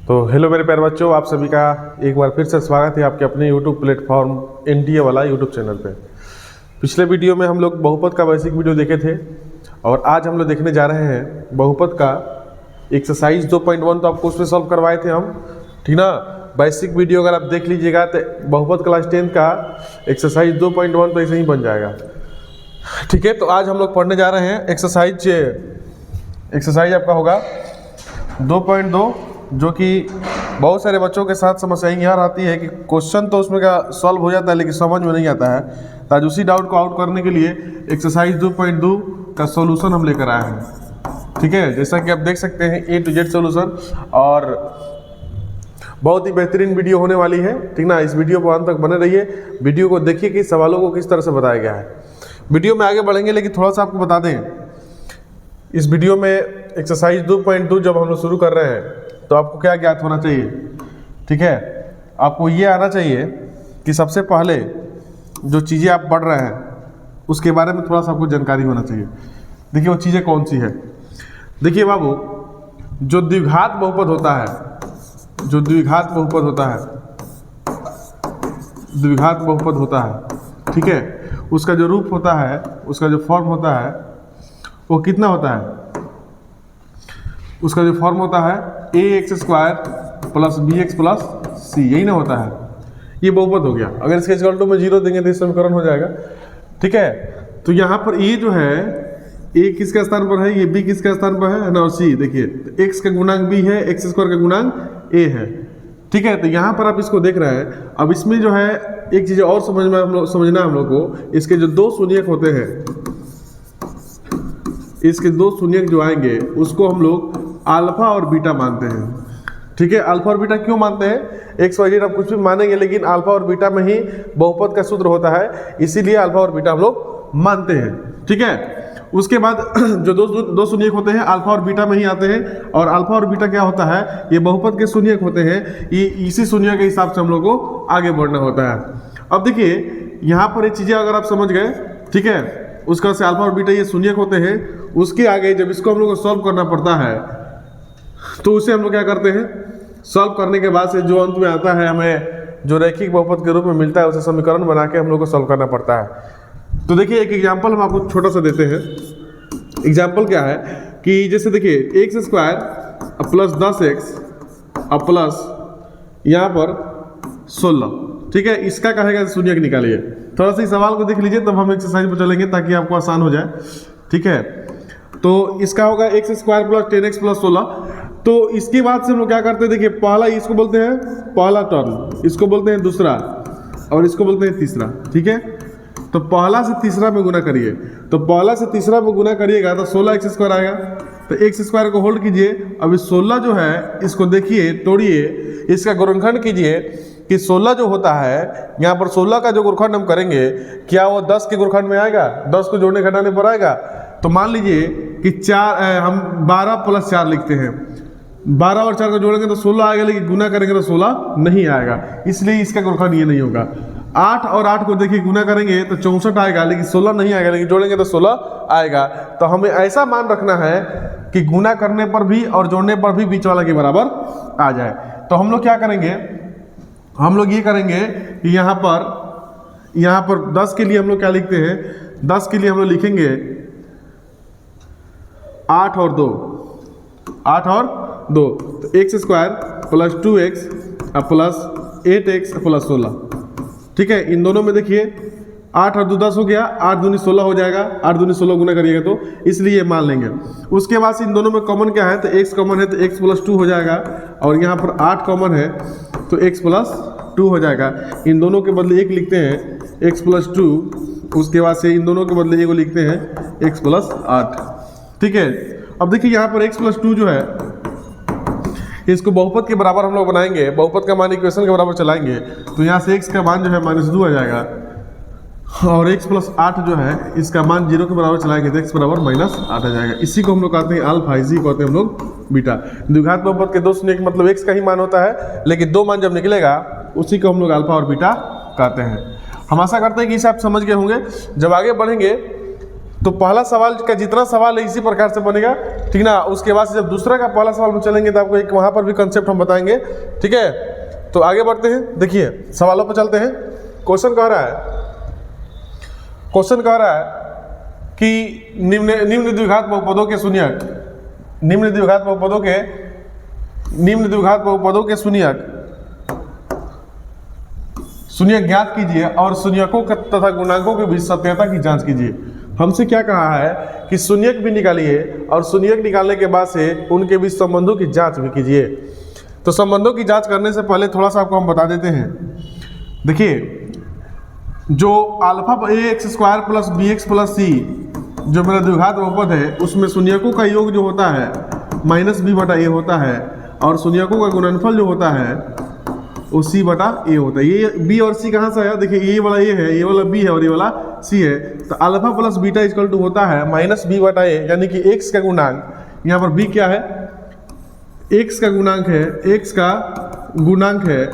तो हेलो मेरे प्यारे बच्चों, आप सभी का एक बार फिर से स्वागत है आपके अपने यूट्यूब प्लेटफॉर्म एनडीए वाला यूट्यूब चैनल पे। पिछले वीडियो में हम लोग बहुपद का बेसिक वीडियो देखे थे और आज हम लोग देखने जा रहे हैं बहुपद का एक्सरसाइज 2.1। तो आपको उसमें सॉल्व करवाए थे हम, ठीक ना। बेसिक वीडियो अगर आप देख लीजिएगा तो बहुपद क्लास 10 का एक्सरसाइज 2.1 तो ऐसे ही बन जाएगा, ठीक है। तो आज हम लोग पढ़ने जा रहे हैं एक्सरसाइज आपका होगा 2.2, जो कि बहुत सारे बच्चों के साथ समस्या यहाँ आती है कि क्वेश्चन तो उसमें का सॉल्व हो जाता है लेकिन समझ में नहीं आता है। तो आज उसी डाउट को आउट करने के लिए एक्सरसाइज 2.2 का सॉल्यूशन हम लेकर आए हैं, ठीक है। जैसा कि आप देख सकते हैं A to Z सॉल्यूशन, और बहुत ही बेहतरीन वीडियो होने वाली है, ठीक ना। इस वीडियो को अंत तक बने रहिए, वीडियो को देखिए कि सवालों को किस तरह से बताया गया है। वीडियो में आगे बढ़ेंगे लेकिन थोड़ा सा आपको बता दें, इस वीडियो में एक्सरसाइज 2.2 जब हम लोग शुरू कर रहे हैं तो आपको क्या ज्ञात होना चाहिए, ठीक है। आपको ये आना चाहिए कि सबसे पहले जो चीज़ें आप पढ़ रहे हैं उसके बारे में थोड़ा सा आपको जानकारी होना चाहिए। देखिए वो चीज़ें कौन सी है। देखिए बाबू, जो द्विघात बहुपद होता है, द्विघात बहुपद होता है, ठीक है, उसका जो रूप होता है, उसका जो फॉर्म होता है वो कितना होता है। उसका जो फॉर्म होता है ax² + bx + c, यही ना होता है। ये बहुपद हो गया। अगर इसके इक्वल टू में 0 देंगे तो समीकरण हो जाएगा, ठीक है। तो यहाँ पर ये जो है a किसके स्थान पर है, ये b किसके स्थान पर है ना, और c देखिए x का गुणांक b है, x² का गुणांक a है, ठीक है। तो यहाँ पर आप इसको देख रहे हैं। अब इसमें जो है एक चीज़ और समझना हम लोग को, इसके जो दो शून्यक होते हैं, इसके दो शून्यक जो आएंगे उसको हम लोग अल्फा और बीटा मानते हैं, ठीक है। अल्फा और बीटा क्यों मानते हैं, एक्स वाई जेड आप कुछ भी मानेंगे लेकिन अल्फा और बीटा में ही बहुपद का सूत्र होता है, इसीलिए अल्फा और बीटा हम लोग मानते हैं, ठीक है। उसके बाद जो दो शून्यक होते हैं अल्फा और बीटा में ही आते हैं, और अल्फा और बीटा क्या होता है, ये बहुपद के शून्यक होते हैं। ये इसी शून्य के हिसाब से हम लोग को आगे बढ़ना होता है। अब देखिए यहाँ पर ये चीज़ें अगर आप समझ गए, ठीक है, उसका से अल्फा और बीटा ये शून्यक होते हैं। उसके आगे जब इसको हम लोग को सॉल्व करना पड़ता है तो उसे हम लोग क्या करते हैं, सॉल्व करने के बाद से जो अंत में आता है, हमें जो रैखिक बहुपद के रूप में मिलता है उसे समीकरण बना के हम लोग को सॉल्व करना पड़ता है। तो देखिए एक एग्जांपल हम आपको छोटा सा देते हैं। एग्जांपल क्या है कि जैसे देखिए x² + 10x प्लस यहाँ पर 16, ठीक है। इसका कहेगा शून्यक निकालिए। थोड़ा सा इस सवाल को देख लीजिए तब हम एक्सरसाइज पर चलेंगे ताकि आपको आसान हो जाए, ठीक है। तो इसका होगा x² + 10x + 16। तो इसके बाद से हम लोग क्या करते हैं, देखिए पहला इसको बोलते हैं पहला टर्म, इसको बोलते हैं दूसरा, और इसको बोलते हैं तीसरा, ठीक है। तो पहला से तीसरा में गुना करिए, तो पहला से तीसरा में गुना करिएगा तो 16x² आएगा। तो x² को होल्ड कीजिए। अब इस 16 जो है इसको देखिए, तोड़िए, इसका गुणनखंड कीजिए कि 16 जो होता है, यहाँ पर 16 का जो गुणनखंड हम करेंगे क्या वो 10 के गुणनखंड में आएगा, 10 को जोड़ने घटाने पर आएगा। तो मान लीजिए कि हम 12 + 4 लिखते हैं, 12 और 4 को जोड़ेंगे तो 16 आएगा, लेकिन गुना करेंगे तो 16 नहीं आएगा, इसलिए इसका गुणनखंड ये नहीं होगा। 8 और 8 को देखिए गुना करेंगे तो 64 आएगा, लेकिन 16 नहीं आएगा, लेकिन जोड़ेंगे तो 16 आएगा। तो हमें ऐसा मान रखना है कि गुना करने पर भी और जोड़ने पर भी बीच वाला के बराबर आ जाए। तो हम लोग क्या करेंगे, हम लोग ये करेंगे कि यहाँ पर 10 के लिए हम लोग क्या लिखते हैं, 10 के लिए हम लोग लिखेंगे 8 और 2, 8 और 2, तो x² + 2x + 8x + 16, ठीक है। इन दोनों में देखिए 8 और 2 10 हो गया, 8 दूनी 16 हो जाएगा, 8 दूनी 16 गुना करिएगा तो इसलिए मान लेंगे। उसके बाद इन दोनों में कॉमन क्या है, तो x कॉमन है तो x + 2 हो जाएगा, और यहाँ पर 8 कॉमन है तो x + 2 हो जाएगा। इन दोनों के बदले 1 लिखते हैं x + 2, उसके बाद से इन दोनों के बदले 1 लिखते हैं x + 8, ठीक है। अब देखिए यहाँ पर x + 2 जो है इसको बहुपद के बराबर हम लोग बनाएंगे, बहुपद का मान इक्वेशन के बराबर चलाएंगे, तो यहाँ से x का मान जो है -2 आ जाएगा, और x + 8 जो है इसका मान 0 के बराबर चलाएंगे तो x बराबर -8 आ जाएगा। इसी को हम लोग कहते हैं अल्फा, इसी को कहते हैं हम लोग बीटा। द्विघात बहुपद के दो शून्य मतलब x का ही मान होता है, लेकिन दो मान जब निकलेगा उसी को हम लोग अल्फा और बीटा कहते हैं। हम आशा करते हैं कि इसे आप समझ गए होंगे। जब आगे बढ़ेंगे तो पहला सवाल का जितना सवाल है इसी प्रकार से बनेगा, ठीक। ठीक ना। उसके बाद से जब दूसरा का पहला सवाल में चलेंगे तो आपको एक वहाँ पर भी कंसेप्ट हम बताएंगे, ठीक है। तो आगे बढ़ते हैं, देखिए सवालों पर चलते हैं। क्वेश्चन कह रहा है कि निम्न द्विघात बहुपदों के शून्यक, निम्न द्विघात बहुपदों के शून्यक ज्ञात कीजिए और शून्यकों तथा गुणांकों के बीच सत्यता की जांच कीजिए। हमसे क्या कहा है कि शून्यक भी निकालिए और शून्यक निकालने के बाद से उनके बीच संबंधों की जांच भी कीजिए। तो संबंधों की जांच करने से पहले थोड़ा सा आपको हम बता देते हैं। देखिए जो alpha ax square plus bx plus c जो मेरा द्विघात बहुपद है उसमें शून्यकों का योग जो होता है माइनस b बटा a होता है और शून्यकों का गुणनफल जो होता है वो c बटा a होता है। ये b और c कहाँ से आया, देखिए ये वाला a है, ये वाला b है और ये वाला c है। तो alpha plus beta equal to होता है माइनस b बटा a, यानी कि x का गुणांक, यहाँ पर b क्या है, x का गुणांक है, x का गुणांक है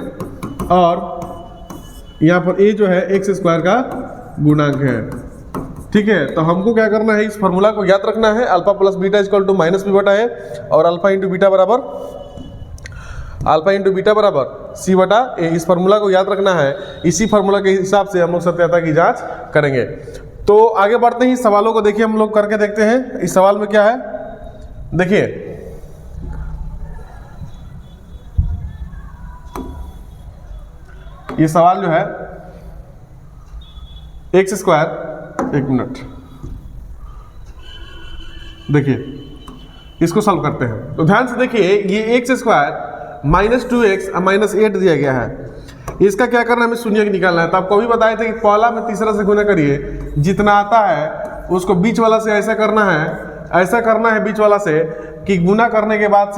और यहाँ पर a जो है एक्स स्क्वायर का गुणांक है, ठीक है। तो हमको क्या करना है, इस फॉर्मूला को याद रखना है, alpha plus beta equal to minus b बटा a और अल्फा इंटू बीटा बराबर c बटा a। इस फार्मूला को याद रखना है। इसी फार्मूला के हिसाब से हम लोग सत्यता की जांच करेंगे। तो आगे बढ़ते ही सवालों को देखिए, हम लोग करके देखते हैं। इस सवाल में क्या है, देखिए ये सवाल जो है एक्स स्क्वायर, एक मिनट देखिए इसको सॉल्व करते हैं। तो ध्यान से देखिए ये x square minus 2x minus 8 दिया गया है। इसका क्या करना है, हमें शून्य निकालना है। तो आपको भी बताए थे कि पहला में तीसरा से गुना करिए, जितना आता है उसको बीच वाला से ऐसा करना है बीच वाला से कि गुना करने के बाद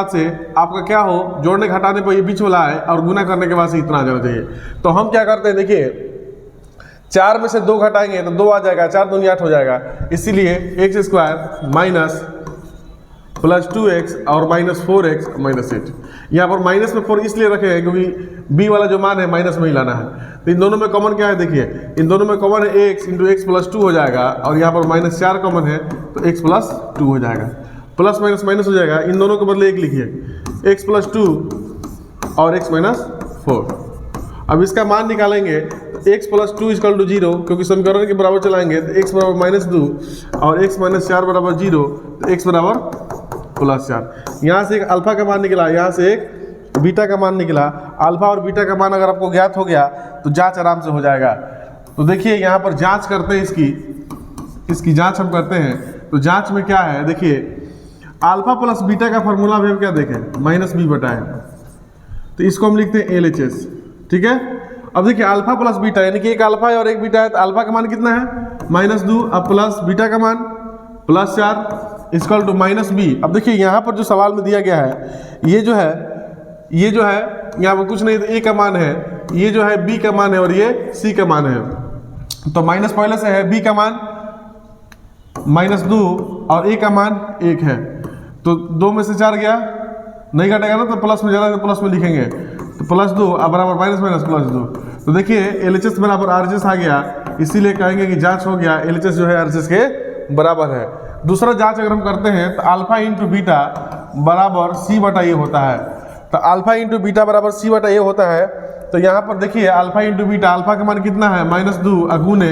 से आपका क्या हो, जोड़ने घटाने पर ये बीच वाला है और गुना करने के बाद से इतना आ जाना चाहिए। तो हम क्या करते हैं, देखिए 4 में से 2 घटाएंगे तो 2 आ जाएगा, 4 दूनी 8 हो जाएगा। इसीलिए x square minus plus 2x और माइनस 4x माइनस 8। यहाँ पर माइनस में 4 इसलिए रखे हैं क्योंकि b वाला जो मान है माइनस में ही लाना है। तो इन दोनों में कॉमन क्या है, देखिए इन दोनों में कॉमन है x इंटू एक्स प्लस 2 हो जाएगा और यहाँ पर माइनस 4 कॉमन है तो x प्लस 2 हो जाएगा। प्लस माइनस माइनस हो जाएगा, इन दोनों के बदले एक लिखिए, x प्लस 2 और x माइनस 4। अब इसका मान निकालेंगे तो x प्लस 2 इक्वल टू 0, क्योंकि समीकरण के बराबर चलाएंगे तो x बराबर माइनस 2 और x माइनस 4 बराबर 0, तो x बराबर प्लस 4। यहाँ से एक अल्फा का मान निकला, यहाँ से एक बीटा का मान निकला। अल्फा और बीटा का मान अगर आपको ज्ञात हो गया तो जांच आराम से हो जाएगा। तो देखिए यहाँ पर जांच करते हैं, इसकी जांच हम करते हैं। तो जांच में क्या है, देखिए अल्फा प्लस बीटा का फॉर्मूला भी हम क्या देखें, माइनस b बटा है। तो इसको हम लिखते हैं LHS, ठीक है। अब देखिए अल्फा प्लस बीटा यानी कि एक अल्फा है और एक बीटा है। तो अल्फा का मान कितना है, माइनस 2, अब प्लस बीटा का मान plus 4 equal to minus b। अब देखिए यहाँ पर जो सवाल में दिया गया है, ये जो है यहाँ पर कुछ नहीं, तो a का मान है, ये जो है b का मान है और ये c का मान है। तो माइनस पहले से है, b का मान माइनस 2 और a का मान 1 है। तो 2 में से 4 गया, नहीं घटेगा ना, तो प्लस में जा रहा है तो प्लस में लिखेंगे। तो प्लस 2 अब बराबर माइनस माइनस प्लस 2। तो देखिए LHS बराबर RHS आ गया, इसीलिए कहेंगे कि जांच हो गया, LHS जो है RHS के बराबर है। दूसरा जांच अगर हम करते हैं तो अल्फा इंटू बीटा बराबर c बटा a होता है। तो अल्फा इंटू बीटा बराबर c बटा a होता है। तो यहाँ पर देखिए अल्फा इंटू बीटा, अल्फा का मान कितना है माइनस 2 अगुने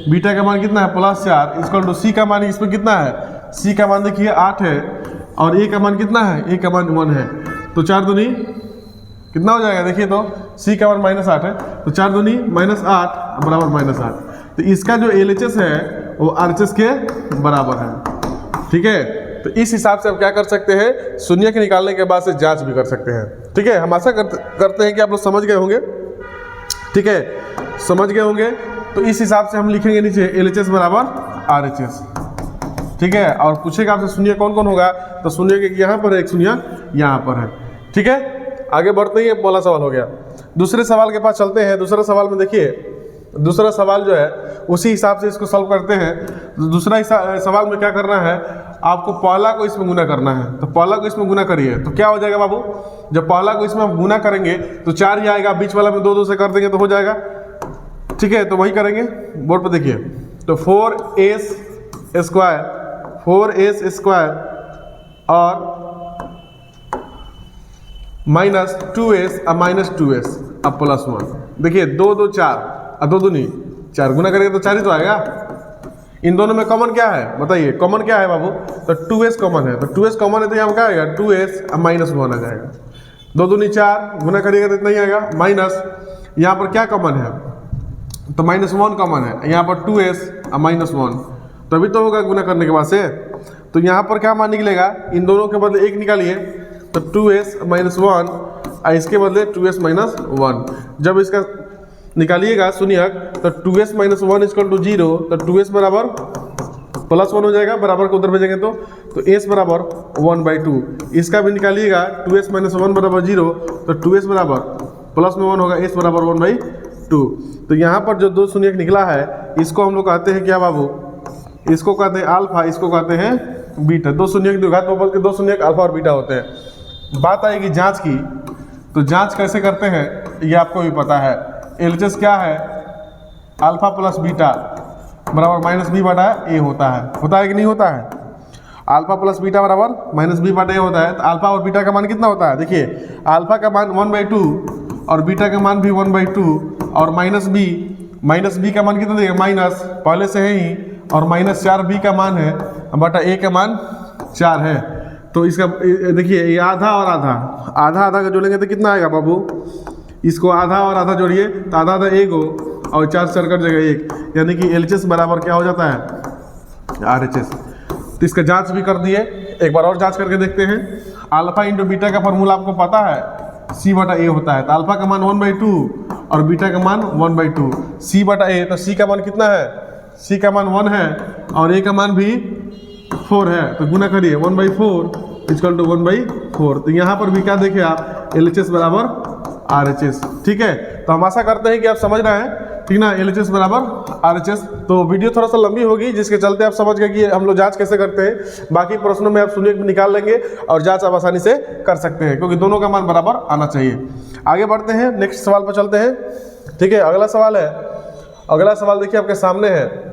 बीटा का मान कितना है प्लस 4 इक्वल टू c का मान इसमें कितना है, c का मान देखिए 8 है और a का मान कितना है, a का मान 1 है। तो 4 दूनी कितना हो जाएगा, देखिए तो c का मान माइनस 8 है, तो 4 दूनी माइनस 8 बराबर माइनस 8। तो इसका जो LHS है वो RHS के बराबर है, ठीक है। तो इस हिसाब से हम क्या कर सकते हैं, शून्य के निकालने के बाद से जांच भी कर सकते हैं, ठीक है। हम आशा करते हैं कि आप लोग समझ गए होंगे, ठीक है, समझ गए होंगे। तो इस हिसाब से हम लिखेंगे नीचे LHS बराबर RHS, ठीक है। और पूछेगा आपसे शून्य कौन कौन होगा, तो शून्य के यहाँ पर है, एक शून्य यहाँ पर है, ठीक है। आगे बढ़ते ही पहला सवाल हो गया। दूसरे सवाल के पास चलते हैं। दूसरा सवाल में देखिए, दूसरा सवाल जो है उसी हिसाब से इसको सॉल्व करते हैं। दूसरा सवाल में क्या करना है, आपको पहला को इसमें गुना करना है। तो पहला को इसमें गुना करिए तो क्या हो जाएगा बाबू, जब पहला को इसमें गुना करेंगे तो 4 ही आएगा, बीच वाला में 2 से कर देंगे तो हो जाएगा, ठीक है। तो वही करेंगे, बोर्ड पर देखिए। तो 4a 4s स्क्वायर और माइनस 2s और माइनस 2s अब प्लस 1। देखिए 2 2 4 और 2 2 नहीं 4 गुना करेंगे तो 4 ही तो आएगा। इन दोनों में कॉमन क्या है बताइए, कॉमन क्या है बाबू, तो 2s कॉमन है, तो 2s कॉमन है तो यहाँ क्या आएगा 2s और माइनस 1 आ जाएगा। 2 2 नहीं 4 गुना करिएगा तो इतना ही आएगा, माइनस यहाँ पर क्या कॉमन है तो माइनस 1 कॉमन है, यहाँ पर 2s और माइनस 1 तभी तो होगा गुना करने के बाद से। तो यहाँ पर क्या मान निकलेगा, इन दोनों के बदले एक निकालिए तो 2s माइनस 1 और इसके बदले 2s माइनस 1। जब इसका निकालिएगा सुनिए तो 2s माइनस 1 इक्वल टू 0, तो 2s बराबर प्लस 1 हो जाएगा, बराबर को उधर भेजेंगे तो s बराबर 1/2। इसका भी निकालिएगा 2s माइनस 1 बराबर 0, तो 2s बराबर प्लस में 1 होगा, s बराबर 1/2। तो यहाँ पर जो दो शून्य निकला है इसको हम लोग कहते हैं क्या बाबू, इसको कहते हैं अल्फा, इसको कहते हैं बीटा। दो शून्य द्विघात बहुपद के दो शून्य अल्फा और बीटा होते हैं। बात आएगी जांच की, तो जांच कैसे करते हैं ये आपको भी पता है। एलएचएस क्या है, अल्फा प्लस बीटा बराबर माइनस बी बटा ए होता है कि नहीं होता है। अल्फा प्लस बीटा बराबर माइनस बी बटा ए होता है। तो अल्फा और बीटा का मान कितना होता है, देखिए अल्फा का मान 1/2 और बीटा का मान भी 1/2 और माइनस बी का मान कितना देगा माइनस पहले से है ही, और माइनस 4b का मान है बटा ए का मान 4 है। तो इसका देखिए ये आधा और आधा का जोड़ेंगे तो कितना आएगा बाबू, इसको आधा और आधा जोड़िए तो आधा आधा 1 हो और 4 4 कट जाएगा 1, यानी कि एलएचएस बराबर क्या हो जाता है आरएचएस। तो इसका जांच भी कर दिए, एक बार और जांच करके देखते हैं। अल्फा इंटू बीटा का फॉर्मूला आपको पता है c बटा ए होता है। तो अल्फा का मान 1/2 और बीटा का मान 1/2, c बटा ए, तो c का मान कितना है, c का मान 1 है और a का मान भी 4 है, तो गुना करिए 1/4 इक्वल टू 1/4। तो यहाँ पर भी क्या देखे आप, एलएचएस बराबर आरएचएस। ठीक है, तो हम आशा करते हैं कि आप समझ रहे हैं, ठीक ना, एलएचएस बराबर आरएचएस। तो वीडियो थोड़ा सा लंबी होगी जिसके चलते आप समझ गए कि हम लोग जांच कैसे करते हैं। बाकी प्रश्नों में आप शून्य निकाल लेंगे और जांच आप आसानी से कर सकते हैं, क्योंकि दोनों का मान बराबर आना चाहिए। आगे बढ़ते हैं, नेक्स्ट सवाल पर चलते हैं। ठीक है, अगला सवाल है, अगला सवाल देखिए आपके सामने है।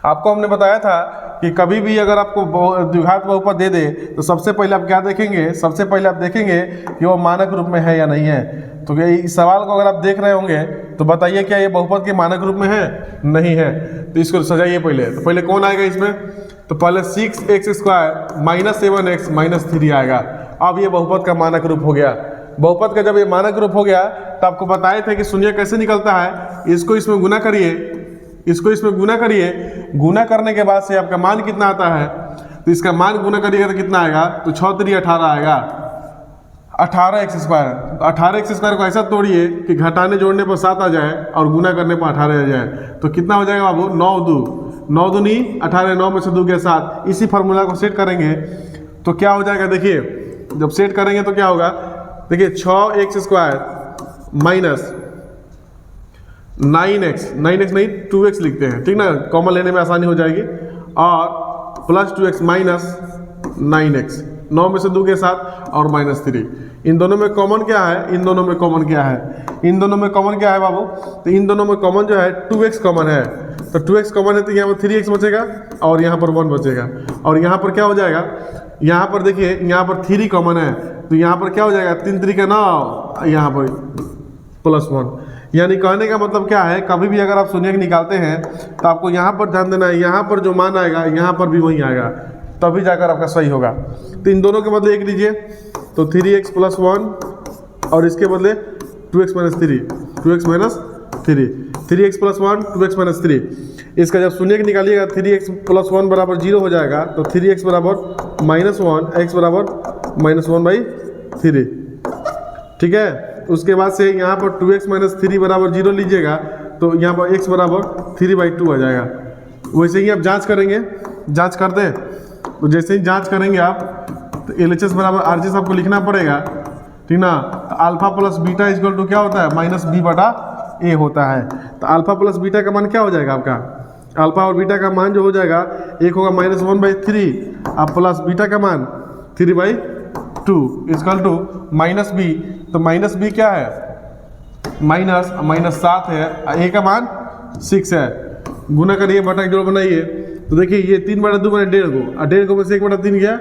आपको हमने बताया था कि कभी भी अगर आपको द्विघात बहुपद दे दे तो सबसे पहले आप क्या देखेंगे, सबसे पहले आप देखेंगे कि वो मानक रूप में है या नहीं है। तो इस सवाल को अगर आप देख रहे होंगे तो बताइए क्या ये बहुपद के मानक रूप में है, नहीं है। तो इसको सजाइए पहले। तो पहले कौन आएगा इसमें, तो पहले 6x square minus 7x minus 3 आएगा। अब ये बहुपद का मानक रूप हो गया। बहुपद का जब ये मानक रूप हो गया तो आपको बताए थे कि शून्य कैसे निकलता है, इसको इसमें गुना करिए, इसको इसमें गुना करिए, गुना करने के बाद से आपका मान कितना आता है, तो इसका मान गुना करिएगा तो कितना आएगा, तो 6 3 18 आएगा, 18x स्क्वायर। तो 18x स्क्वायर को ऐसा तोड़िए कि घटाने जोड़ने पर 7 आ जाए और गुना करने पर 18 आ जाए, तो कितना हो जाएगा बाबू, 9 2 नहीं 18, 9 में से 2 गया 7। इसी फार्मूला को सेट करेंगे तो क्या हो जाएगा, देखिए जब सेट करेंगे तो क्या होगा, देखिए 6x स्क्वायर माइनस 9x नहीं 2x लिखते हैं, ठीक ना, कॉमन लेने में आसानी हो जाएगी, और प्लस 2x माइनस 9x, 9 में से 2 के 7 और माइनस 3। इन दोनों में कॉमन क्या है, इन दोनों में कॉमन क्या है, इन दोनों में कॉमन क्या है बाबू, तो इन दोनों में कॉमन जो है 2x कॉमन है। तो 2x कॉमन है तो यहाँ पर 3x बचेगा और यहाँ पर 1 बचेगा, और यहाँ पर क्या हो जाएगा, यहाँ पर देखिए यहाँ पर 3 कॉमन है तो यहाँ पर क्या हो जाएगा, 3 3 का 9, यहाँ पर प्लस 1। यानी कहने का मतलब क्या है, कभी भी अगर आप शून्य निकालते हैं तो आपको यहाँ पर ध्यान देना है, यहाँ पर जो मान आएगा यहाँ पर भी वही आएगा, तभी जाकर आपका सही होगा। तो इन दोनों के बदले एक लीजिए, तो 3x प्लस 1 और इसके बदले 2x minus 3, 2x minus 3, 3x plus 1 2x minus 3। इसका जब शून्य निकालिएगा 3x प्लस 1 बराबर 0 हो जाएगा, तो 3x बराबर माइनस 1, x बराबर माइनस 1/3। ठीक है, उसके बाद से यहाँ पर 2x माइनस 3 बराबर 0 लीजिएगा तो यहाँ पर x बराबर 3/2 आ जाएगा। वैसे ही आप जांच करेंगे, जांच कर दें तो जैसे ही जांच करेंगे आप तो एलएचएस बराबर आरएचएस आपको लिखना पड़ेगा, ठीक ना। तो alpha plus beta equal to क्या होता है, माइनस बी बटा ए होता है। तो अल्फा प्लस बीटा का मान क्या हो जाएगा आपका, अल्फा और बीटा का मान जो हो जाएगा, एक होगा माइनस 1/3 और प्लस बीटा का मान 3/2 इक्वल टू माइनस बी। तो माइनस बी क्या है, माइनस 7 है, ए का मान 6 है। गुना करिए, बटा जोड़ बनाइए, तो देखिए ये 3/2 बने 1.5 और 1.5 में से 1/3 गया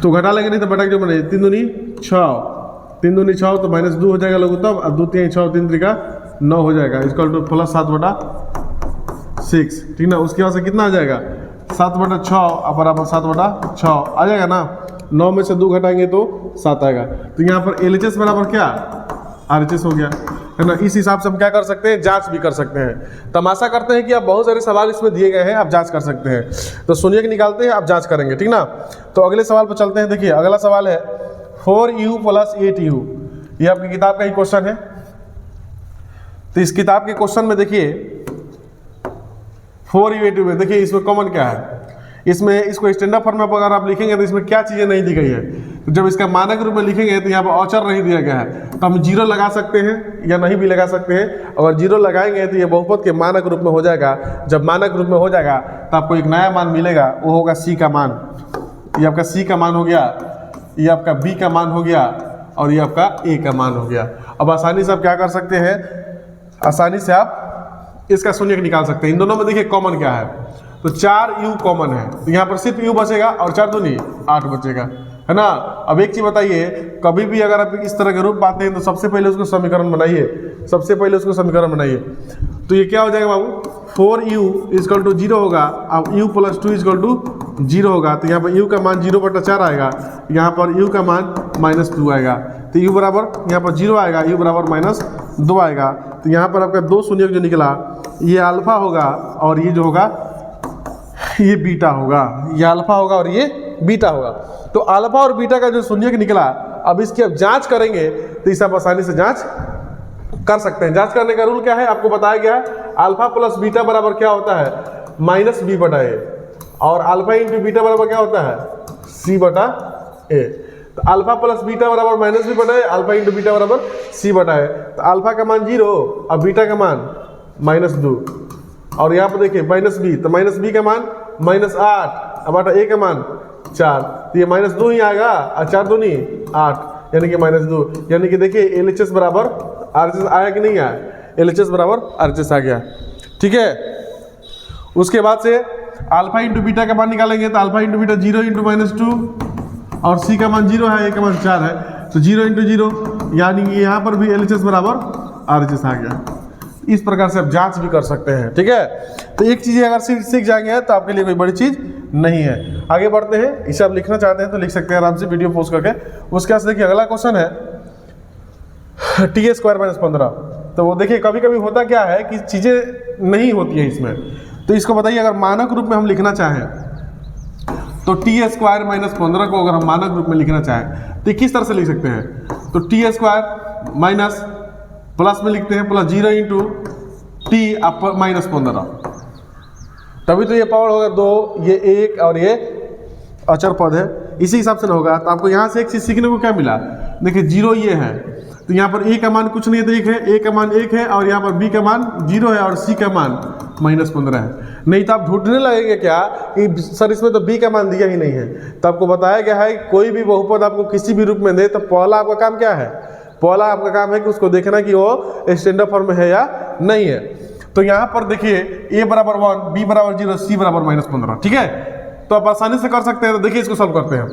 तो घटा लेंगे, नहीं तो बटा जो बने 3 दूनी 6, 3 दूनी 6 तो -2 हो जाएगा लघुत्तम, अब 2 3 6 3 3 9 हो जाएगा, इक्वल टू +7/6। ठीक ना, उसके बाद से कितना आ जाएगा 7/6 बराबर 7/6 आ जाएगा ना। 9 में से 2 घटाएंगे तो 7 आएगा। तो यहाँ पर LHS बराबर क्या RHS हो गया, है ना। इस हिसाब से हम क्या कर सकते हैं, जांच भी कर सकते हैं। तो हम आशा करते हैं कि आप बहुत सारे सवाल इसमें दिए गए हैं, आप जांच कर सकते हैं। तो सुनिए कि निकालते हैं, आप जांच करेंगे, ठीक ना। तो अगले सवाल पर चलते हैं। देखिए अगला सवाल है 4u + 8u, ये आपकी किताब का ही क्वेश्चन है। तो इस किताब के क्वेश्चन में देखिए 4u 8u में देखिए इसमें कॉमन क्या है, इसमें इसको स्टैंडर्ड फॉर्म में अगर आप लिखेंगे तो इसमें क्या चीज़ें नहीं दी गई है। तो जब इसका मानक रूप में लिखेंगे तो यहाँ पर औचर नहीं दिया गया है, तो हम 0 लगा सकते हैं या नहीं भी लगा सकते हैं। अगर 0 लगाएंगे तो ये बहुपद के मानक रूप में हो जाएगा। जब मानक रूप में हो जाएगा तो आपको एक नया मान मिलेगा, वो होगा C का मान। ये आपका C का मान हो गया, ये आपका B का मान हो गया और ये आपका A का मान हो गया। अब आसानी से आप क्या कर सकते हैं, आसानी से आप इसका शून्य निकाल सकते हैं। इन दोनों में देखिए कॉमन क्या है, तो 4u कॉमन है, तो यहाँ पर सिर्फ u बचेगा और 4 दूनी 8 बचेगा, है ना। अब एक चीज़ बताइए, कभी भी अगर आप इस तरह के रूप पाते हैं तो सबसे पहले उसको समीकरण बनाइए, सबसे पहले उसको समीकरण बनाइए। तो ये क्या हो जाएगा बाबू, 4u = 0 होगा, अब u + 2 = 0 होगा। तो यहाँ पर u का मान 0/4 आएगा, यहाँ पर u का मान -2 आएगा। तो u बराबर यहाँ पर 0 आएगा, u बराबर -2 आएगा। तो यहाँ पर आपका 2 शून्य जो निकला ये अल्फा होगा और ये जो होगा ये बीटा होगा, ये अल्फा होगा और ये बीटा होगा। तो अल्फा और बीटा का जो शून्य निकला, अब इसकी अब जांच करेंगे तो इसे आप आसानी से जांच कर सकते हैं। जांच करने का रूल क्या है आपको बताया गया है, अल्फा + बीटा बराबर क्या होता है -b/a और अल्फा × बीटा बराबर क्या होता है c/a। तो अल्फा + बीटा बराबर -b/a, अल्फा × बीटा बराबर c/a। तो अल्फा का मान 0 और बीटा का मान -2 और यहाँ पर देखिए -b, तो -b का मान -8 अब a का मान 4, तो ये -2 ही आएगा और 4 दूनी 8 यानी कि -2, यानी कि देखिए LHS बराबर RHS आया कि नहीं आया, LHS बराबर RHS आ गया। ठीक है, उसके बाद से अल्फा × बीटा का मान निकालेंगे तो अल्फा × बीटा 0 × -2 और c का मान 0 है, a का मान 4 है, तो 0 × 0 यानी कि यहाँ पर भी LHS बराबर RHS आ गया। इस प्रकार से आप जांच भी कर सकते हैं। ठीक है, तो एक चीज़ अगर सीख जाएंगे तो आपके लिए कोई बड़ी चीज़ नहीं है। आगे बढ़ते हैं, इसे आप लिखना चाहते हैं तो लिख सकते हैं आराम से वीडियो पोस्ट करके। उसके बाद देखिए अगला क्वेश्चन है t² - 15। तो वो देखिए कभी कभी होता क्या है कि चीज़ें नहीं होती हैं इसमें, तो इसको बताइए अगर मानक रूप में हम लिखना चाहें तो t² - 15 को अगर हम मानक रूप में लिखना चाहें तो किस तरह से लिख सकते हैं। तो t² माइनस प्लस में लिखते हैं +0 × t -15, तभी तो ये पावर होगा 2, ये 1 और ये अचर पद है, इसी हिसाब से ना होगा। तो आपको यहाँ से एक चीज़ सीखने को क्या मिला, देखिए 0 ये है तो यहाँ पर a का मान कुछ नहीं है तो 1 है, a का मान 1 है और यहाँ पर b का मान 0 है और c का मान -15 है। नहीं तो आप ढूंढने लगेंगे क्या कि सर इसमें तो b का मान दिया ही नहीं है। तो आपको बताया गया है कोई भी बहुपद आपको किसी भी रूप में दे तो पहला आपका काम क्या है, पहला आपका काम है कि उसको देखना कि वो स्टैंडर्ड फॉर्म में है या नहीं है। तो यहाँ पर देखिए a बराबर 1, b बराबर 0, c बराबर -15। ठीक है, तो आप आसानी से कर सकते हैं। तो देखिए इसको सॉल्व करते हैं।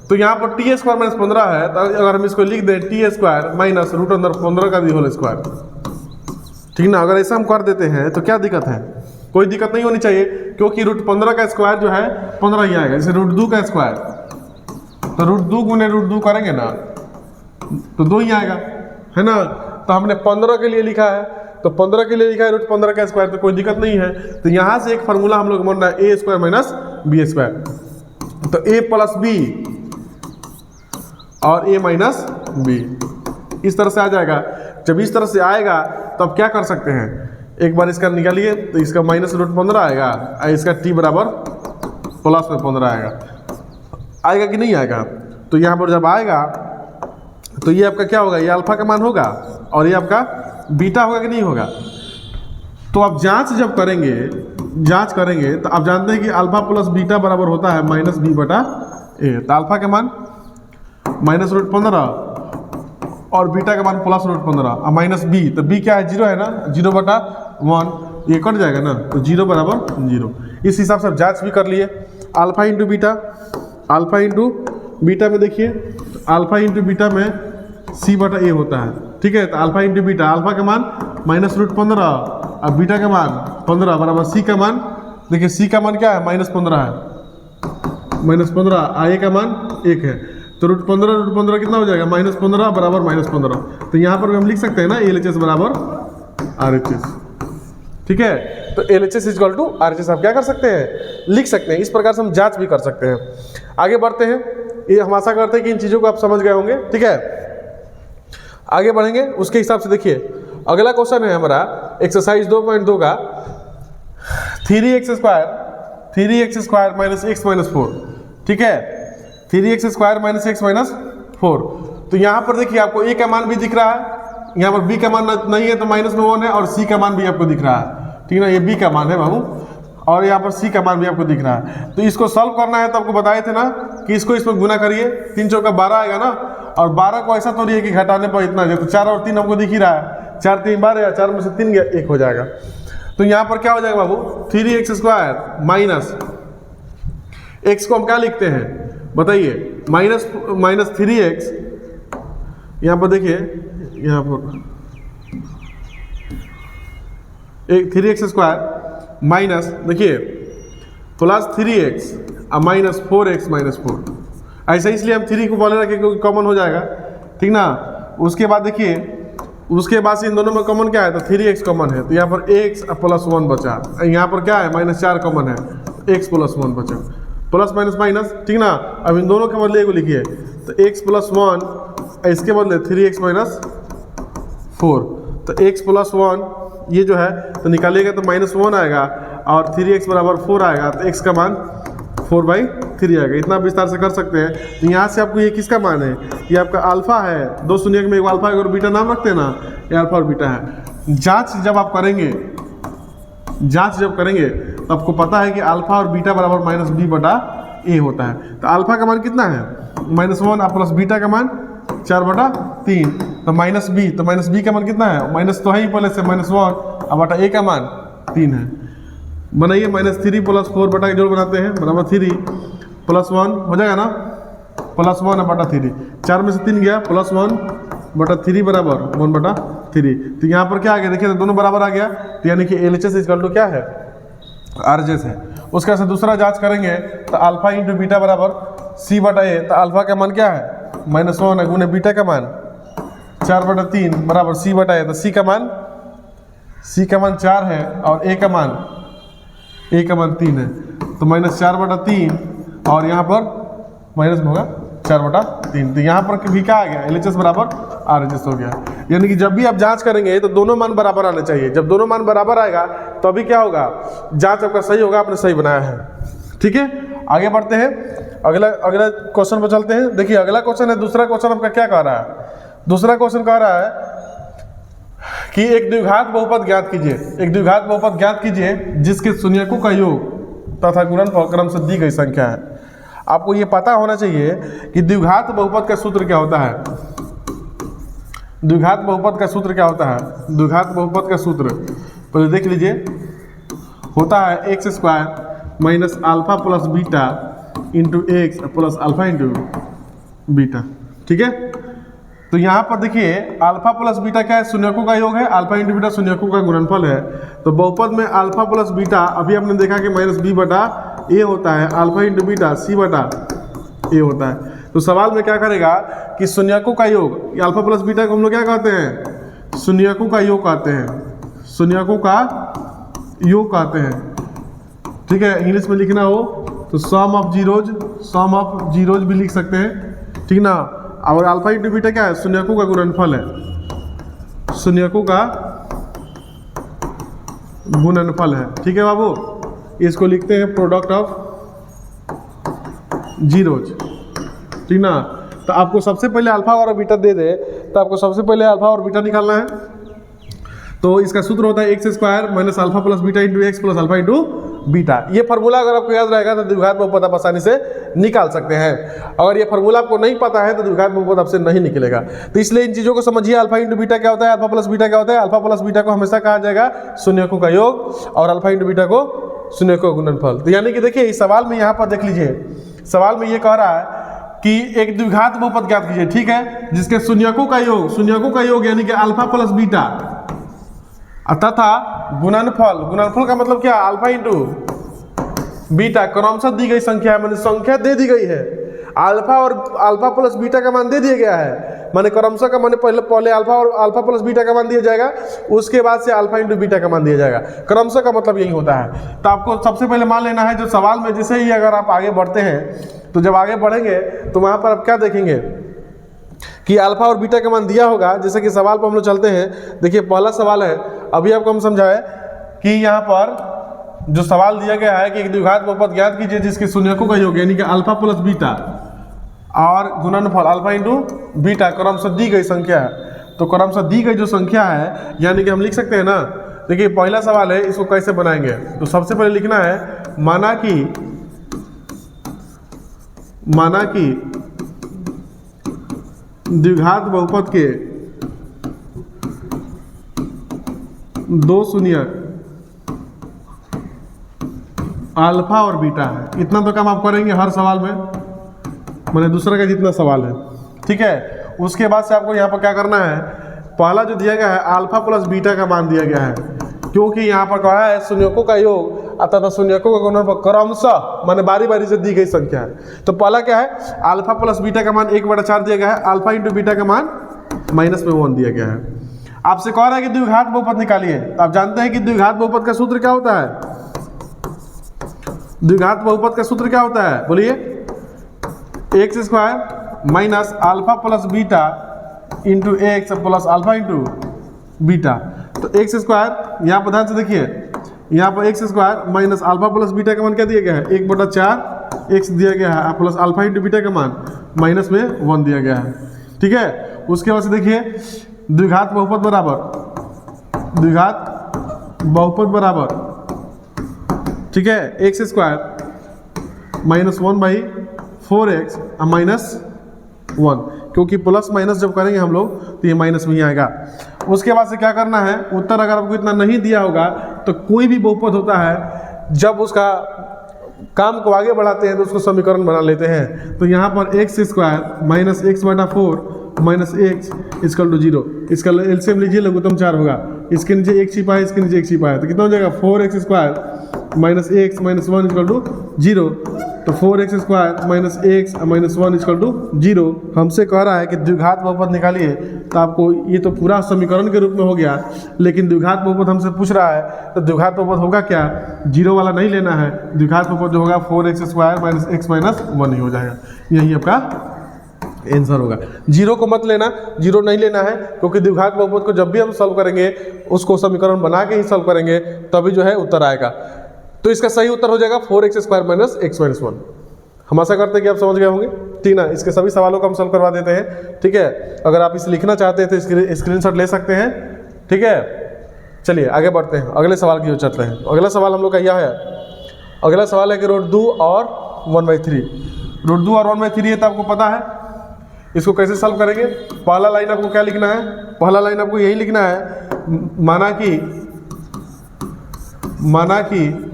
तो यहाँ पर t² - 15 है, तो अगर हम इसको लिख दें t² - √15 का होल स्क्वायर, ठीक ना। अगर ऐसा हम कर देते हैं तो क्या दिक्कत है, कोई दिक्कत नहीं होनी चाहिए, क्योंकि √15 का स्क्वायर जो है 15 ही आएगा। जैसे √2 का स्क्वायर, तो √2 गुने √2 करेंगे ना तो 2 ही आएगा, है ना। तो हमने 15 के लिए लिखा है, तो 15 के लिए लिखा है √15 का स्क्वायर, तो कोई दिक्कत नहीं है। तो यहाँ से एक फार्मूला हम लोग मानना है a² - b², तो a + b और a - b इस तरह से आ जाएगा। जब इस तरह से आएगा तो आप क्या कर सकते हैं, एक बार इसका निकालिए तो इसका -√15 आएगा और इसका t बराबर +15 आएगा कि नहीं आएगा। तो यहाँ पर जब आएगा तो ये आपका क्या होगा, ये अल्फा का मान होगा और ये आपका बीटा होगा कि नहीं होगा। तो आप जांच जब करेंगे, जांच करेंगे तो आप जानते हैं कि अल्फा + बीटा बराबर होता है -b/a। तो अल्फा का मान -√15 और बीटा का मान +√15 और -b, तो b क्या है 0 है ना, 0/1 ये कट जाएगा ना, तो 0 बराबर 0। इस हिसाब से आप जाँच भी कर लिए। अल्फा इंटू बीटा में देखिए, अल्फा इंटू बीटा में C बटा A होता है, ठीक है। तो अल्फा इंटू बीटा, अल्फा का मान -√15 और बीटा का मान 15 बराबर C का मान, देखिए C का मान क्या है, -15 है, -15, A का मान 1 है, तो √15 कितना हो जाएगा, -15 बराबर -15। तो यहाँ पर भी हम लिख सकते हैं ना LHS बराबर RHS, ठीक है। तो LHS इक्वल टू RHS आप क्या कर सकते हैं, लिख सकते हैं। इस प्रकार से हम जांच भी कर सकते हैं। आगे बढ़ते हैं, ये हम आशा करते हैं कि इन चीज़ों को आप समझ गए होंगे, ठीक है। आगे बढ़ेंगे उसके हिसाब से। देखिए अगला क्वेश्चन है हमारा एक्सरसाइज 2.2 का 3x square minus x minus 4, ठीक है। 3x square minus x minus 4। तो यहाँ पर देखिए आपको a का मान भी दिख रहा है, यहाँ पर b का मान नहीं है तो माइनस में 1 है, और c का मान भी आपको दिख रहा है, ठीक है ना। ये b का मान है बाबू, और यहाँ पर c का मान भी आपको दिख रहा है। तो इसको सॉल्व करना है तो आपको बताए थे ना कि इसको इसमें गुना करिए, 3 चौका 12 आएगा ना। और 12 को ऐसा थोड़ी है कि घटाने पर इतना जाए, तो 4 और 3 हमको दिख ही रहा है, 4 3 12, 4 में से 3 गया 1 हो जाएगा। तो यहाँ पर क्या हो जाएगा बाबू, 3x स्क्वायर माइनस x को हम क्या लिखते हैं बताइए, माइनस 3x। यहाँ पर देखिए, यहाँ पर 3x स्क्वायर माइनस देखिए प्लस 3x और माइनस 4x माइनस 4। ऐसा इसलिए हम 3 को बोले रखे क्योंकि कॉमन हो जाएगा, ठीक ना। उसके बाद देखिए, उसके बाद से इन दोनों में कॉमन क्या है, तो 3x कॉमन है, तो यहाँ पर x प्लस 1 बचा। यहाँ पर क्या है, -4 कॉमन है, x प्लस 1 बचा, प्लस माइनस माइनस, ठीक ना। अब इन दोनों के बदले को लिखिए, तो x प्लस 1, इसके बदले 3x माइनस 4। तो x प्लस 1 ये जो है तो निकालिएगा तो -1 आएगा, और 3x बराबर 4 आएगा, तो x का मान 4/3 आएगा। इतना विस्तार से कर सकते हैं। तो यहाँ से आपको ये किसका मान है, ये आपका अल्फा है, 2 शून्य में एक अल्फा और बीटा नाम रखते हैं ना, ये अल्फा और बीटा है। जांच जब करेंगे तो आपको पता है कि अल्फा और बीटा बराबर -b/a होता है। तो अल्फा का मान कितना है, -1 प्लस बीटा का मान 4/3, तो -b, तो -b का मान कितना है, माइनस तो है ही पहले से, -1 और बटा a का मान 3 है। बनाइए, -3 प्लस 4 बटा के जोड़ बनाते हैं बराबर 3 प्लस 1 हो जाएगा ना, प्लस 1 बटा 3, 4 में से 3 गया, प्लस 1/3 बराबर 1/3। तो यहाँ पर क्या आ गया, देखिए तो दोनों बराबर आ गया, तो यानी कि LHS इक्वल टू क्या है, RHS है। उसके बाद दूसरा जांच करेंगे तो अल्फा इंटू बीटा बराबर C/A। तो अल्फा का मान क्या है, -1 है, गुने बीटा का मान 4/3 बराबर C/A। तो C का मान 4 है, और A का मान 3 है, तो -4/3, और यहाँ पर माइनस में होगा 4/3। तो यहाँ पर भी क्या आ गया, LHS बराबर RHS हो गया। यानी कि जब भी आप जांच करेंगे तो दोनों मान बराबर आने चाहिए। जब दोनों मान बराबर आएगा तो अभी क्या होगा, जांच आपका सही होगा, आपने सही बनाया है, ठीक है। आगे बढ़ते हैं, अगला क्वेश्चन पर चलते हैं। देखिए अगला क्वेश्चन है, दूसरा क्वेश्चन आपका क्या कह रहा है, दूसरा क्वेश्चन कह रहा है कि एक द्विघात बहुपद ज्ञात कीजिए जिसके शून्यकों का योग तथा गुणनफल क्रम से दी गई संख्या है। आपको ये पता होना चाहिए कि द्विघात बहुपद का सूत्र क्या होता है। द्विघात बहुपद का सूत्र क्या होता है, द्विघात बहुपद का सूत्र पहले देख लीजिए, होता है x square minus alpha plus beta into x plus alpha into beta, ठीक है। तो यहाँ पर देखिए अल्फा प्लस बीटा क्या है, शून्यकों का योग है, अल्फा इंटू बीटा शून्यकों का गुणनफल है। तो बहुपद में अल्फा प्लस बीटा अभी हमने देखा कि -b/a होता है, अल्फा इंटू बीटा c/a होता है। तो सवाल में क्या करेगा कि शून्यकों का योग, अल्फा प्लस बीटा को हम लोग क्या कहते हैं, शून्यकों का योग कहते हैं, शून्यकों का योग कहते हैं, ठीक है। इंग्लिश में लिखना हो तो सम ऑफ जीरोज भी लिख सकते हैं, ठीक ना। और अल्फा इंटू बीटा क्या है, शून्यकों का गुणनफल है, शून्यकों का गुणनफल है, ठीक है बाबू। इसको लिखते हैं प्रोडक्ट ऑफ जीरोज, ठीक ना। तो आपको सबसे पहले अल्फा और बीटा दे दे तो आपको सबसे पहले अल्फा और बीटा निकालना है। तो इसका सूत्र होता है x square minus alpha plus beta into x plus alpha into beta. ये फार्मूला अगर आपको याद रहेगा तो द्विघात बहुपद आप आसानी से निकाल सकते हैं। अगर ये फार्मूला आपको नहीं पता है तो द्विघात बहुपद आपसे नहीं निकलेगा। तो इसलिए इन चीज़ों को समझिए। अल्फा इंटू बीटा क्या होता है, अल्फा प्लस बीटा क्या होता है। अल्फा प्लस बीटा को हमेशा कहा जाएगा शून्यकों का योग और अल्फा इंटू बीटा को शून्यकों का गुणनफल। तो यानी कि देखिए इस सवाल में यहाँ पर देख लीजिए, सवाल में ये कह रहा है कि एक द्विघात बहुपद ज्ञात कीजिए, ठीक है, जिसके शून्यकों का योग यानी कि अल्फा प्लस बीटा तथा गुणनफल का मतलब क्या, अल्फा इंटू बीटा क्रमशः दी गई संख्या है, माने संख्या दे दी गई है। अल्फा प्लस बीटा का मान दे दिया गया है, माने क्रमशः का माने पहले अल्फा प्लस बीटा का मान दिया जाएगा, उसके बाद से अल्फा इंटू बीटा का मान दिया जाएगा। क्रमशः का मतलब यही होता है। तो आपको सबसे पहले मान लेना है जो सवाल में, जैसे ही अगर आप आगे बढ़ते हैं तो जब आगे बढ़ेंगे तो वहाँ पर आप क्या देखेंगे कि अल्फा और बीटा का मान दिया होगा। जैसे कि सवाल पर हम लोग चलते हैं, देखिए पहला सवाल है, अभी आपको हम समझाए कि यहाँ पर जो सवाल दिया गया है कि एक द्विघात बहुपद ज्ञात कीजिए जिसके शून्यकों का योग यानी कि अल्फा प्लस बीटा और गुणनफल अल्फा इंटू बीटा क्रमशः दी गई संख्या है। तो क्रमशः दी गई जो संख्या है यानी कि हम लिख सकते हैं ना, देखिए पहला सवाल है, इसको कैसे बनाएंगे। तो सबसे पहले लिखना है माना कि द्विघात बहुपद के दो शून्यक अल्फा और बीटा है। इतना तो काम आप करेंगे हर सवाल में, मैंने दूसरे का जितना सवाल है, ठीक है। उसके बाद से आपको यहाँ पर क्या करना है, पहला जो दिया गया है अल्फा प्लस बीटा का मान दिया गया है, क्योंकि यहाँ पर कहा है शून्यकों का योग अतः शून्यकों का गुणनफल क्रमशः माने बारी बारी से दी गई संख्या है। तो पहला क्या है, अल्फा प्लस बीटा का मान 1/4 दिया गया है, अल्फा इंटू बीटा का मान -1 दिया गया है। आपसे कह रहा है कि द्विघात बहुपद निकालिए। तो आप जानते हैं कि द्विघात बहुपद का सूत्र क्या होता है, द्विघात बहुपद का सूत्र क्या होता है, बोलिए, x² minus alpha plus beta into x plus alpha into beta. तो x² यहाँ पर ध्यान से देखिए, यहाँ पर x² minus alpha plus beta का मान क्या दिया गया है, 1/4 x दिया गया है प्लस अल्फा इंटू बीटा का मान -1 दिया गया है, ठीक है। उसके बाद से देखिए द्विघात बहुपद बराबर, ठीक है, x² -1/4x -1, क्योंकि प्लस माइनस जब करेंगे हम लोग तो ये माइनस में ही आएगा। उसके बाद से क्या करना है, उत्तर अगर आपको इतना नहीं दिया होगा तो कोई भी बहुपद होता है जब उसका काम को आगे बढ़ाते हैं तो उसको समीकरण बना लेते हैं। तो यहाँ पर x² -x/4 -x = 0, इसका एलसीएम लीजिए, लघुत्तम 4 होगा, इसके नीचे एक छिपा है, इसके नीचे एक छिपा है, तो कितना हो जाएगा 4x² -x -1 = 0। तो 4x² -x -1 = 0 हमसे कह रहा है कि द्विघात बहुपद निकालिए। तो आपको ये तो पूरा समीकरण के रूप में हो गया, लेकिन द्विघात बहुपद हमसे पूछ रहा है तो द्विघात बहुपद होगा क्या, 0 वाला नहीं लेना है। द्विघात बहुपद जो होगा 4x² -x -1 ही हो जाएगा, यही आपका आंसर होगा। 0 को मत लेना, 0 नहीं लेना है, क्योंकि द्विघात बहुपद को जब भी हम सॉल्व करेंगे उसको समीकरण बना के ही सॉल्व करेंगे, तभी जो है उत्तर आएगा। तो इसका सही उत्तर हो जाएगा 4x² -x -1। हम आशा करते हैं कि आप समझ गए होंगे, ठीक ना। इसके सभी सवालों को हम सॉल्व करवा देते हैं, ठीक है। अगर आप इसे लिखना चाहते हैं तो स्क्रीनशॉट ले सकते हैं, ठीक है। चलिए आगे बढ़ते हैं, अगले सवाल की ओर चलते हैं। अगला सवाल हम लोग का यह है, अगला सवाल है कि √2 और 1/3। √2 और 1/3 है तो आपको पता है, इसको कैसे सॉल्व करेंगे। पहला लाइन आपको क्या लिखना है, पहला लाइन आपको यही लिखना है, माना कि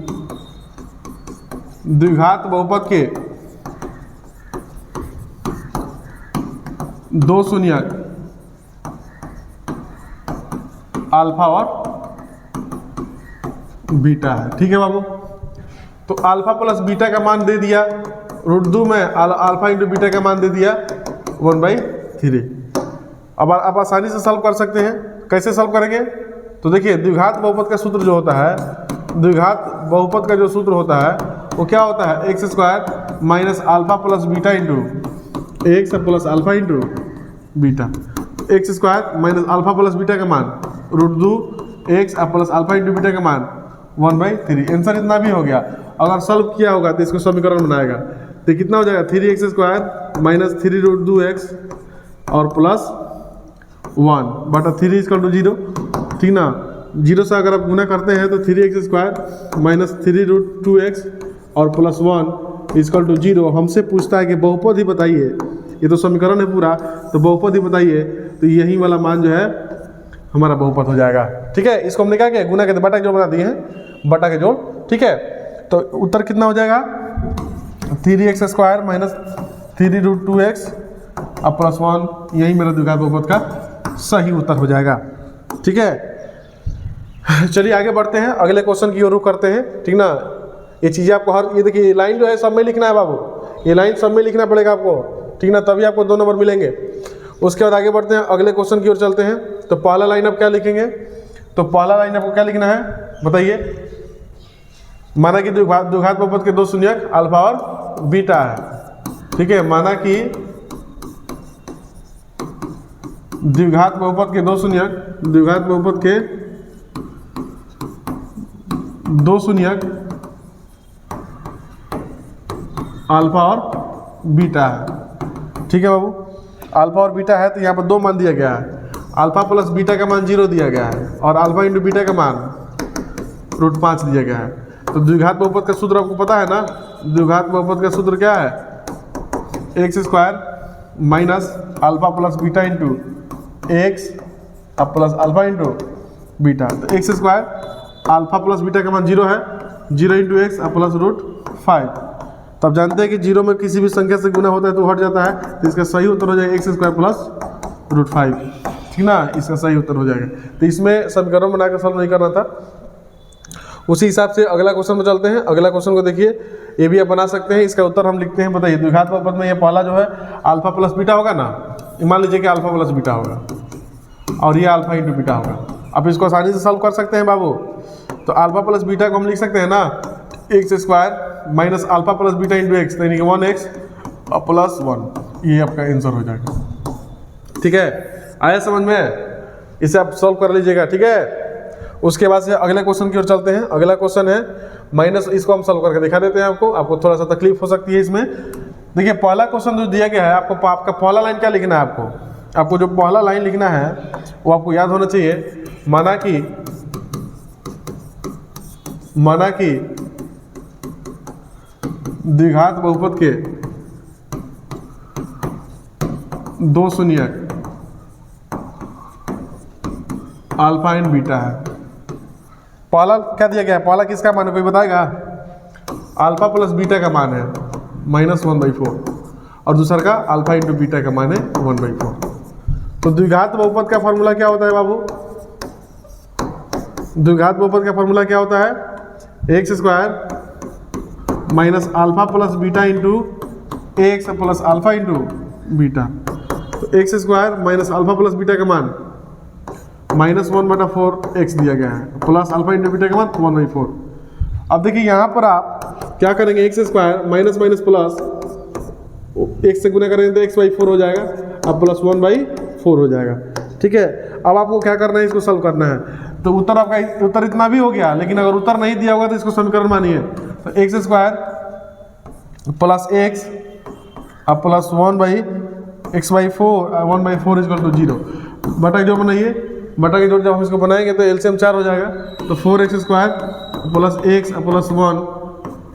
द्विघात बहुपद के दो शून्यक अल्फा और बीटा है, ठीक है बाबू। तो अल्फा प्लस बीटा का मान दे दिया, √2 में अल्फा इंटू बीटा का मान दे दिया 1/3। अब आप आसानी से सॉल्व कर सकते हैं। कैसे सॉल्व करेंगे, तो देखिए द्विघात बहुपद का सूत्र जो होता है, द्विघात बहुपद का जो सूत्र होता है वो क्या होता है, x² minus alpha plus beta into x plus alpha into beta. x² minus alpha plus beta का मान √2 x plus alpha into beta का मान 1/3। आंसर इतना भी हो गया। अगर सॉल्व किया होगा तो इसको समीकरण बनाएगा तो कितना हो जाएगा, 3x² माइनस 3√2x और प्लस 1/3 = 0, ठीक ना। जीरो से अगर आप गुना करते हैं तो 3x² माइनस 3√2x और प्लस 1 इक्वल टू 0। हमसे पूछता है कि बहुपद ही बताइए, ये तो समीकरण है पूरा, तो बहुपद ही बताइए, तो यही वाला मान जो है हमारा बहुपद हो जाएगा। ठीक है, इसको हमने क्या किया, गुना के बटा के जोड़ बना दिए हैं, बटा के जोड़। ठीक है, तो उत्तर कितना हो जाएगा 3x² माइनस 3√2x और प्लस 1, यही मेरा द्विघात बहुपद का सही उत्तर हो जाएगा। ठीक है, चलिए आगे बढ़ते हैं, अगले क्वेश्चन की ओर रुख करते हैं। ठीक ना, ये चीज़ें आपको ये देखिए लाइन जो है सब में लिखना है बाबू, ये लाइन सब में लिखना पड़ेगा आपको। ठीक ना, तभी आपको 2 नंबर मिलेंगे। उसके बाद आगे बढ़ते हैं, अगले क्वेश्चन की ओर चलते हैं। तो पहला लाइन आप क्या लिखेंगे, तो पहला लाइन आपको क्या लिखना है बताइए। माना कि द्विघात बहुपद के 2 शून्यक अल्फा और बीटा है। ठीक है, माना कि द्विघात बहुपद के 2 शून्यक, द्विघात बहुपद के 2 शून्यक अल्फा और बीटा है। ठीक है बाबू, अल्फा और बीटा है तो यहाँ पर 2 मान दिया गया है, अल्फा प्लस बीटा का मान 0 दिया गया है और अल्फा इंटू बीटा का मान √5 दिया गया है। तो द्विघात बहुपद का सूत्र आपको पता है ना, द्विघात बहुपद का सूत्र क्या है, x² minus alpha plus beta into x plus alpha into beta. तो x² अल्फा प्लस बीटा का मान 0 है, 0 इंटू एक्स प्लस √5। तब जानते हैं कि 0 में किसी भी संख्या से गुना होता है तो हट जाता है, तो इसका सही उत्तर हो जाएगा x² प्लस √5। ठीक ना, इसका सही उत्तर हो जाएगा। तो इसमें समीकरण बनाकर सॉल्व नहीं करना था। उसी हिसाब से अगला क्वेश्चन में चलते हैं। अगला क्वेश्चन को देखिए, ये भी आप बना सकते हैं। इसका उत्तर हम लिखते हैं, बताइए द्विघात बहुपद में ये पहला जो है अल्फा प्लस बीटा होगा ना, मान लीजिए कि अल्फा प्लस बीटा होगा और ये अल्फा इंटू बीटा होगा। अब इसको आसानी से सॉल्व कर सकते हैं बाबू। तो अल्फा प्लस बीटा को हम लिख सकते हैं ना x² minus alpha plus beta into x, यानी कि 1x और प्लस 1, ये आपका आंसर हो जाएगा। ठीक है, आया समझ में, इसे आप सॉल्व कर लीजिएगा। ठीक है, उसके बाद से अगले क्वेश्चन की ओर चलते हैं। अगला क्वेश्चन है माइनस, इसको हम सॉल्व करके दिखा देते हैं आपको थोड़ा सा तकलीफ हो सकती है इसमें। देखिए पहला क्वेश्चन जो दिया गया है आपको, आपका पहला लाइन क्या लिखना है, आपको जो पहला लाइन लिखना है वो आपको याद होना चाहिए। माना कि द्विघात बहुपद के 2 शून्यक अल्फा एंड बीटा है। पहला क्या दिया गया है, पहला किसका मान है कोई बताएगा, अल्फा प्लस बीटा का मान है -1/4 और दूसरा का अल्फा इंटू बीटा का मान है 1/4। तो द्विघात बहुपद का फॉर्मूला क्या होता है बाबू, द्विघात बहुपद का फॉर्मूला क्या होता है, x² minus alpha plus beta into x plus alpha into beta. तो x² minus alpha plus beta का मान -1/4 दिया गया है प्लस अल्फा इंटू बीटा का मान 1/4। अब देखिए यहाँ पर आप क्या करेंगे, x² minus minus plus x से गुना करेंगे तो x/4 हो जाएगा, अब प्लस 1/4 हो जाएगा। ठीक है, अब आपको क्या करना है, इसको सॉल्व करना है। तो उत्तर आपका उत्तर इतना भी हो गया, लेकिन अगर उत्तर नहीं दिया होगा तो इसको समीकरण मानिए। तो x² प्लस x अब प्लस 1/4 इक्वल टू 0। बटा जो बनाइए, बटा के जोड़ जब हम इसको बनाएंगे तो एलसीएम 4 हो जाएगा। तो 4x² plus x plus 1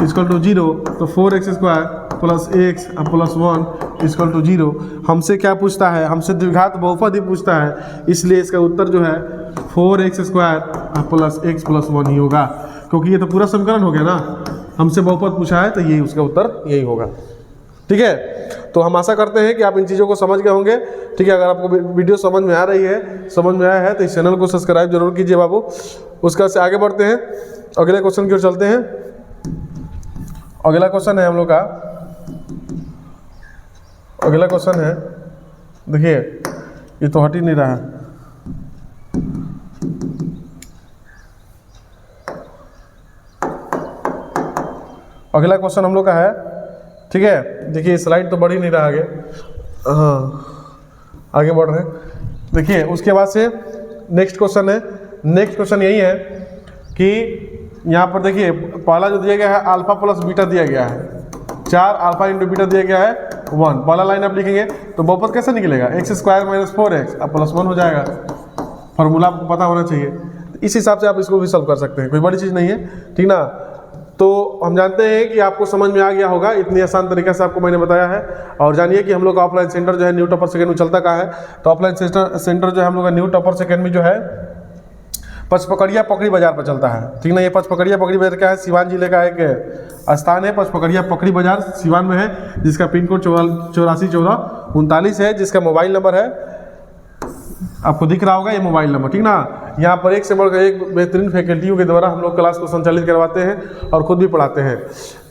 equal to 0। तो 4x² plus x plus 1 equal to 0। हमसे क्या पूछता है, हमसे द्विघात बहुपद ही पूछता है, इसलिए इसका उत्तर जो है 4x² प्लस x प्लस 1 ही होगा, क्योंकि ये तो पूरा समीकरण हो गया ना, हमसे बहुपद पूछा है तो यही उसका उत्तर यही होगा। ठीक है, तो हम आशा करते हैं कि आप इन चीज़ों को समझ गए होंगे। ठीक है, अगर आपको वीडियो समझ में आ रही है, समझ में आया है तो इस चैनल को सब्सक्राइब जरूर कीजिए बाबू। उसका से आगे बढ़ते हैं, अगले क्वेश्चन की ओर चलते हैं। अगला क्वेश्चन है हम लोग का, अगला क्वेश्चन है, देखिए ये तो हट ही नहीं रहा है। अगला क्वेश्चन हम लोग का है, ठीक है, देखिए स्लाइड तो बढ़ ही नहीं रहा आगे, हाँ आगे बढ़ रहे हैं। देखिए उसके बाद से नेक्स्ट क्वेश्चन है, नेक्स्ट क्वेश्चन यही है कि यहाँ पर देखिए पहला जो दिया गया है अल्फा प्लस बीटा दिया गया है, 4 अल्फा इंटू बीटा दिया गया है 1। पहला लाइन आप लिखेंगे तो बहुपद कैसे निकलेगा, x² माइनस 4x अब प्लस 1 हो जाएगा। फार्मूला आपको पता होना चाहिए। इस हिसाब से आप इसको भी सॉल्व कर सकते हैं, कोई बड़ी चीज़ नहीं है, ठीक ना। तो हम जानते हैं कि आपको समझ में आ गया होगा, इतनी आसान तरीके से आपको मैंने बताया है। और जानिए कि हम लोग का ऑफलाइन सेंटर जो है न्यू टॉपर्स अकेडमी चलता कहाँ है। तो ऑफलाइन सेंटर जो है हम लोग का न्यू टॉपर्स अकेडमी जो है पचपकड़िया पकड़ी बाजार पर चलता है, ठीक ना। ये पचपकड़िया पकड़ी बाजार क्या है, सिवान जिले का एक स्थान है। पचपकड़िया पकड़ी बाजार सिवान में है, जिसका पिन कोड 841439 है, जिसका मोबाइल नंबर है, आपको दिख रहा होगा ये मोबाइल नंबर, ठीक ना। यहाँ पर एक से बढ़कर एक बेहतरीन फैकल्टियों के द्वारा हम लोग क्लास को संचालित करवाते हैं और ख़ुद भी पढ़ाते हैं।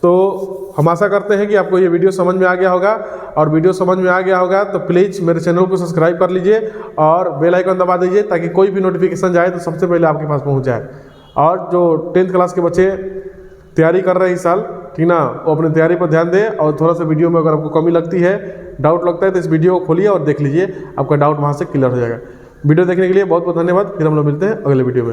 तो हम आशा करते हैं कि आपको ये वीडियो समझ में आ गया होगा, और वीडियो समझ में आ गया होगा तो प्लीज़ मेरे चैनल को सब्सक्राइब कर लीजिए और बेल आइकन दबा दीजिए, ताकि कोई भी नोटिफिकेशन जाए तो सबसे पहले आपके पास पहुँच जाए। और जो 10th क्लास के बच्चे तैयारी कर रहे हैं इस साल, ठीक ना, वो अपनी तैयारी पर ध्यान दें। और थोड़ा सा वीडियो में अगर आपको कमी लगती है, डाउट लगता है, तो इस वीडियो को खोलिए और देख लीजिए, आपका डाउट वहाँ से क्लियर हो जाएगा। वीडियो देखने के लिए बहुत बहुत धन्यवाद। फिर हम लोग मिलते हैं अगले वीडियो में।